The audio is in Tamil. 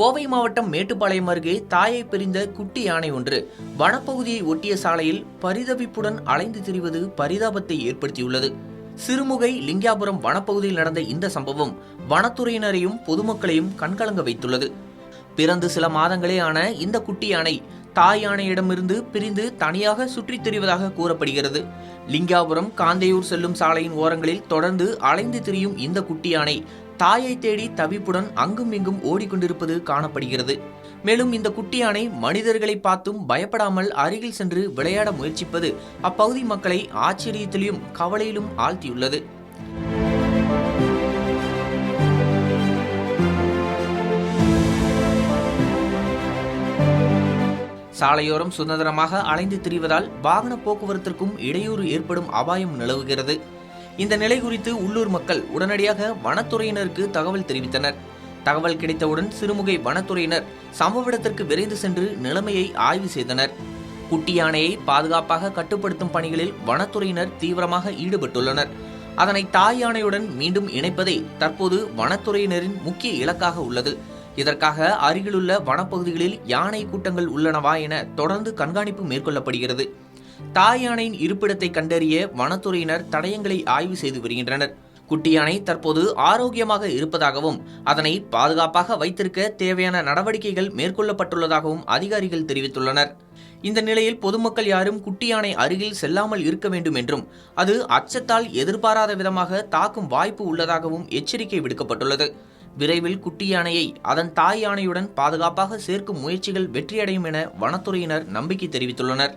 கோவை மாவட்டம் மேட்டுப்பாளையம் அருகே தாயை பிரிந்த குட்டி யானை ஒன்று வனப்பகுதியை ஒட்டிய சாலையில் பரிதவிப்புடன் அலைந்து திரிவது பரிதாபத்தை ஏற்படுத்தியுள்ளது. சிறுமுகை லிங்காபுரம் வனப்பகுதியில் நடந்த இந்த சம்பவம் வனத்துறையினரையும் பொதுமக்களையும் கண்கலங்க வைத்துள்ளது. பிறந்து சில மாதங்களே ஆன இந்த குட்டி யானை தாய் யானையிடமிருந்து பிரிந்து தனியாக சுற்றித் திரிவதாக கூறப்படுகிறது. லிங்காபுரம் காந்தையூர் செல்லும் சாலையின் ஓரங்களில் தொடர்ந்து அலைந்து திரியும் இந்த குட்டி யானை தாயை தேடி தவிப்புடன் அங்கும் இங்கும் ஓடிக்கொண்டிருப்பது காணப்படுகிறது. மேலும் இந்த குட்டி யானை மனிதர்களை பார்த்தும் பயப்படாமல் அருகில் சென்று விளையாட முயற்சிப்பது அப்பகுதி மக்களை ஆச்சரியத்திலும் கவலையிலும் ஆழ்த்தியுள்ளது. சாலையோரம் சுதந்திரமாக அலைந்து திரிவதால் வாகன போக்குவரத்திற்கும் இடையூறு ஏற்படும் அபாயம் நிலவுகிறது. இந்த நிலை குறித்து உள்ளூர் மக்கள் உடனடியாக வனத்துறையினருக்கு தகவல் தெரிவித்தனர். தகவல் கிடைத்தவுடன் சிறுமுகை வனத்துறையினர் சம்பவ இடத்திற்கு விரைந்து சென்று நிலைமையை ஆய்வு செய்தனர். குட்டி யானையை பாதுகாப்பாக கட்டுப்படுத்தும் பணிகளில் வனத்துறையினர் தீவிரமாக ஈடுபட்டுள்ளனர். அதனை தாய் யானையுடன் மீண்டும் இணைப்பதே தற்போது வனத்துறையினரின் முக்கிய இலக்காக உள்ளது. இதற்காக அருகிலுள்ள வனப்பகுதிகளில் யானை கூட்டங்கள் உள்ளனவா என தொடர்ந்து கண்காணிப்பு மேற்கொள்ளப்படுகிறது. தாய் யானையின் இருப்பிடத்தை கண்டறிய வனத்துறையினர் தடயங்களை ஆய்வு செய்து வருகின்றனர். குட்டி யானை தற்போது ஆரோக்கியமாக இருப்பதாகவும் அதனை பாதுகாப்பாக வைத்திருக்க தேவையான நடவடிக்கைகள் மேற்கொள்ளப்பட்டுள்ளதாகவும் அதிகாரிகள் தெரிவித்துள்ளனர். இந்த நிலையில் பொதுமக்கள் யாரும் குட்டி யானை அருகில் செல்லாமல் இருக்க வேண்டும் என்றும் அது அச்சத்தால் எதிர்பாராத விதமாக தாக்கும் வாய்ப்பு உள்ளதாகவும் எச்சரிக்கை விடுக்கப்பட்டுள்ளது. விரைவில் குட்டி யானையை அதன் தாய் யானையுடன் பாதுகாப்பாக சேர்க்கும் முயற்சிகள் வெற்றியடையும் என வனத்துறையினர் நம்பிக்கை தெரிவித்துள்ளனர்.